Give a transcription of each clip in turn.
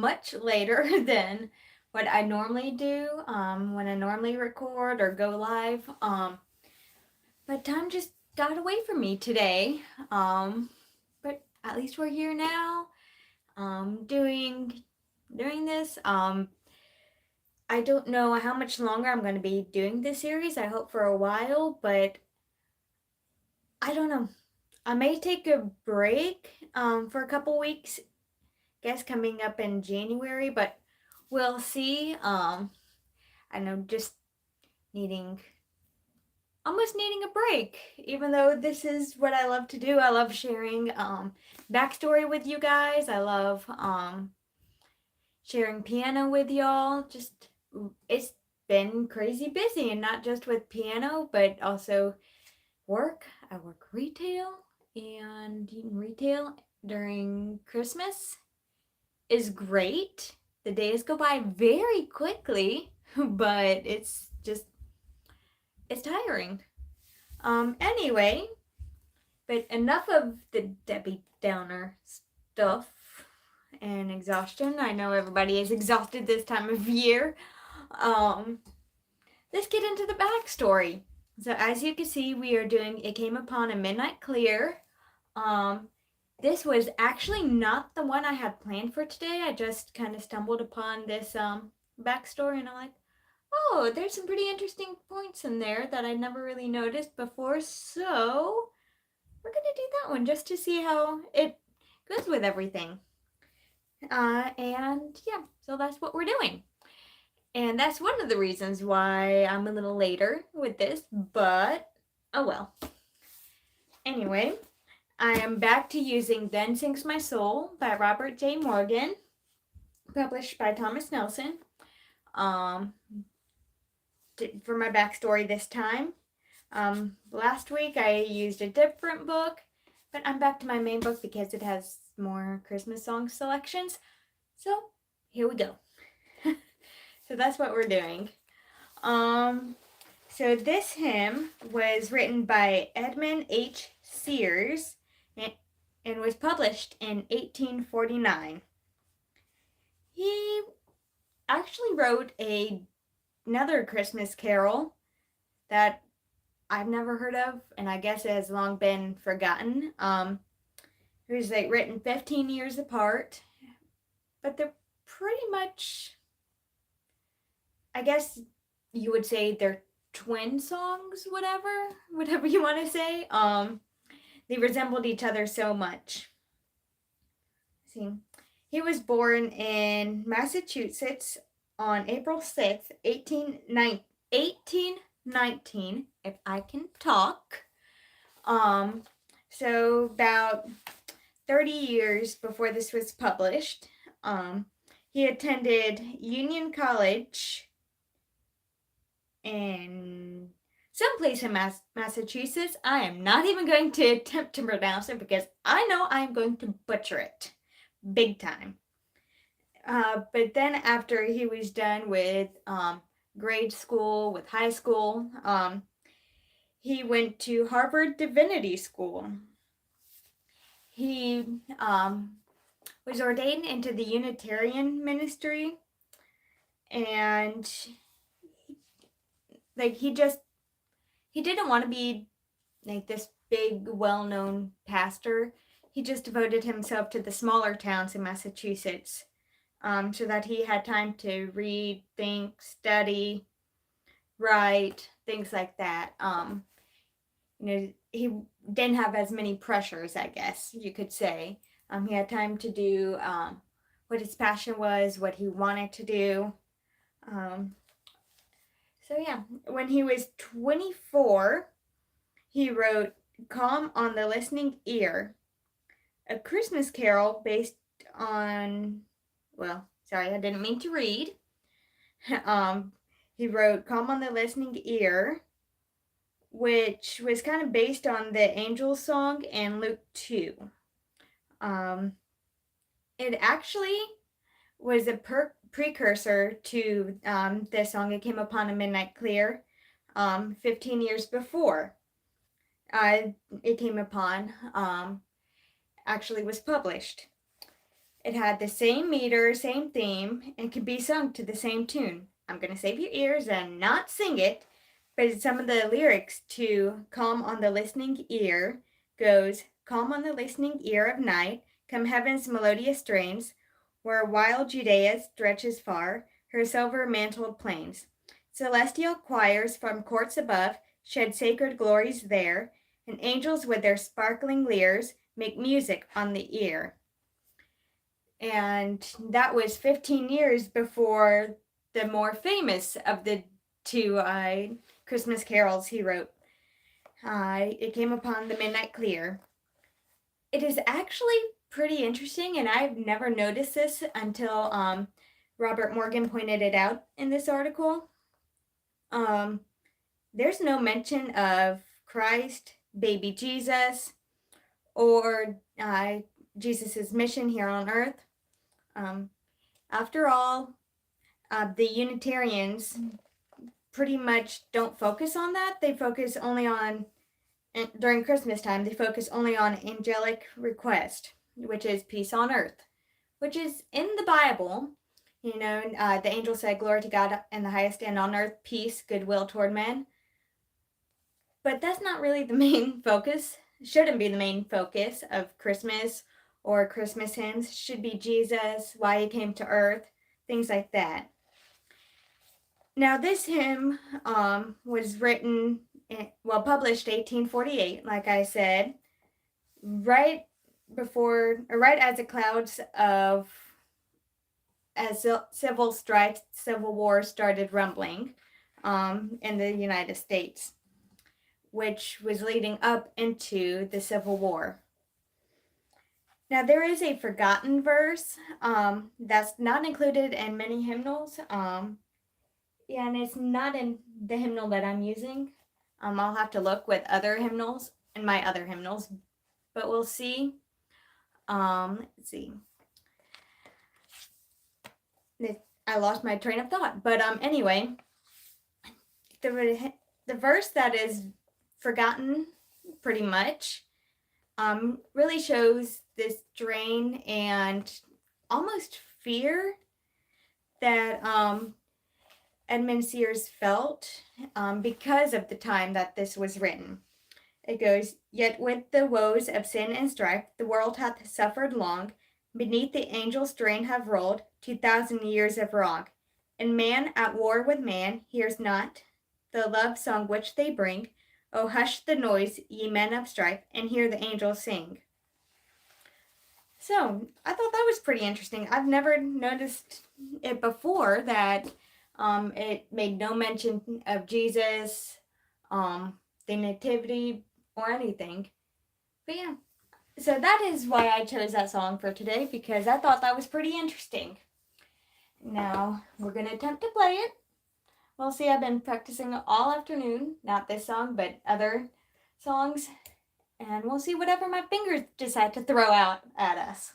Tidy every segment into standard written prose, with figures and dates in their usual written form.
much later than what I normally do when I normally record or go live. But time just got away from me today. But at least we're here now, doing this. I don't know how much longer I'm going to be doing this series. I hope for a while, but I don't know. I may take a break for a couple weeks. Guess coming up in January, but we'll see. I know just needing almost needing a break, even though this is what I love to do. I love sharing backstory with you guys. I love sharing piano with y'all. Just it's been crazy busy, and not just with piano, but also work. I work retail, and retail during Christmas is great. The days go by very quickly, but it's tiring. Anyway, but enough of the Debbie Downer stuff and exhaustion. I know everybody is exhausted this time of year. Um, let's get into the backstory. So as you can see, we are doing It Came Upon a Midnight Clear. Um, this was actually not the one I had planned for today. I just kind of stumbled upon this backstory, and I'm like, oh, there's some pretty interesting points in there that I never really noticed before. So we're gonna do that one just to see how it goes with everything. And yeah, so that's what we're doing. And that's one of the reasons why I'm a little later with this, but oh well. Anyway, I am back to using Then Sings My Soul by Robert J. Morgan, published by Thomas Nelson, um, for my backstory this time. Last week I used a different book, but I'm back to my main book because it has more Christmas song selections. So here we go. So that's what we're doing. So this hymn was written by Edmund H. Sears and was published in 1849. He actually wrote another Christmas carol that I've never heard of, and I guess it has long been forgotten. It was like written 15 years apart, but they're pretty much, I guess you would say they're twin songs, whatever you want to say. They resembled each other so much. Let's see, he was born in Massachusetts on April 6th, 1819, if I can talk. So about 30 years before this was published, he attended Union College in someplace in Massachusetts. I am not even going to attempt to pronounce it because I know I'm going to butcher it big time. But then after he was done with grade school, with high school, he went to Harvard Divinity School. He was ordained into the Unitarian ministry, and like he didn't want to be like this big well-known pastor. He just devoted himself to the smaller towns in Massachusetts, so that he had time to read, think, study, write, things like that. He didn't have as many pressures, I guess you could say. He had time to do what his passion was, what he wanted to do. So yeah, when he was 24, he wrote Calm on the Listening Ear, a Christmas carol based on, well, sorry, I didn't mean to read. He wrote Calm on the Listening Ear, which was kind of based on the angel song and Luke 2. It actually was a precursor to the song It Came Upon a Midnight Clear 15 years before It Came Upon actually was published. It had the same meter, same theme, and could be sung to the same tune. I'm going to save your ears and not sing it, but some of the lyrics to Calm on the Listening Ear goes, Calm on the listening ear of night, come heaven's melodious strains, where wild Judea stretches far, her silver-mantled plains. Celestial choirs from courts above shed sacred glories there, and angels with their sparkling lyres make music on the ear. And that was 15 years before the more famous of the two Christmas carols he wrote. It came upon the midnight clear. It is actually pretty interesting, and I've never noticed this until Robert Morgan pointed it out in this article. There's no mention of Christ, baby Jesus, or Jesus' mission here on earth. After all, the Unitarians pretty much don't focus on that. They focus only on, during Christmas time, they focus only on angelic request, which is peace on earth, which is in the Bible. You know, the angel said, glory to God in the highest, and on earth peace, goodwill toward men. But that's not really the main focus. Shouldn't be the main focus of Christmas or Christmas hymns. Should be Jesus, why he came to earth, things like that. Now, this hymn was written, published 1848, like I said, right as the clouds of civil strife, civil war started rumbling in the United States, which was leading up into the Civil War. Now, there is a forgotten verse that's not included in many hymnals, and it's not in the hymnal that I'm using. I'll have to look with other hymnals, in my other hymnals, but we'll see. Let's see. I lost my train of thought, but anyway, the verse that is forgotten pretty much really shows this drain and almost fear that Edmund Sears felt because of the time that this was written. It goes, yet with the woes of sin and strife, the world hath suffered long, beneath the angel strain have rolled 2,000 years of wrong, and man at war with man hears not the love song which they bring. Oh, hush the noise, ye men of strife, and hear the angels sing. So, I thought that was pretty interesting. I've never noticed it before, that it made no mention of Jesus, the nativity, or anything. But yeah, so that is why I chose that song for today, because I thought that was pretty interesting. Now, we're going to attempt to play it. We'll see, I've been practicing all afternoon, not this song, but other songs, and we'll see whatever my fingers decide to throw out at us.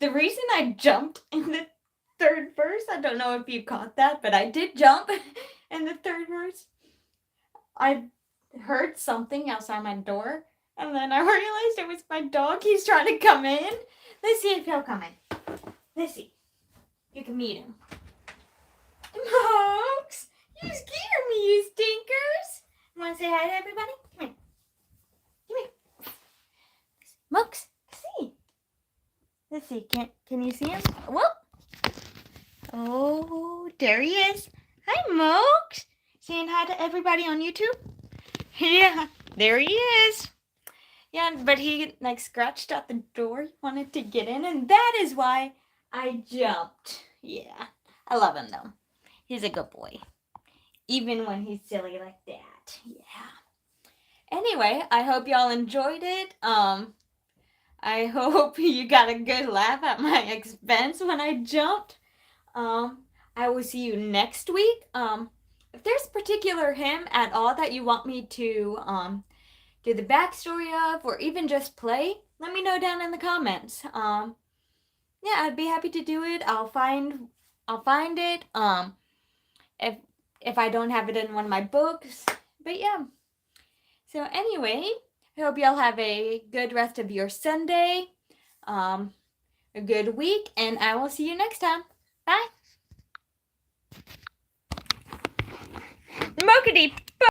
The reason I jumped in the third verse, I don't know if you caught that, but I did jump in the third verse. I heard something outside my door, and then I realized it was my dog. He's trying to come in. Let's see if he'll come in. Let's see. You can meet him. Mokes, you scare me, you stinkers. Want to say hi to everybody? Come here. Come here. Mokes, see. Let's see. Can you see him? Whoop. Oh, there he is. Hi, Mokes. Saying hi to everybody on YouTube? Yeah, there he is. Yeah, but he like scratched at the door. He wanted to get in, and that is why I jumped. Yeah, I love him though. He's a good boy, even when he's silly like that. Yeah. Anyway, I hope y'all enjoyed it. I hope you got a good laugh at my expense when I jumped. I will see you next week. If there's a particular hymn at all that you want me to do the backstory of, or even just play, let me know down in the comments. Yeah, I'd be happy to do it. I'll find it. If I don't have it in one of my books, but yeah. So anyway, I hope y'all have a good rest of your Sunday, a good week, and I will see you next time. Bye. Mokedy.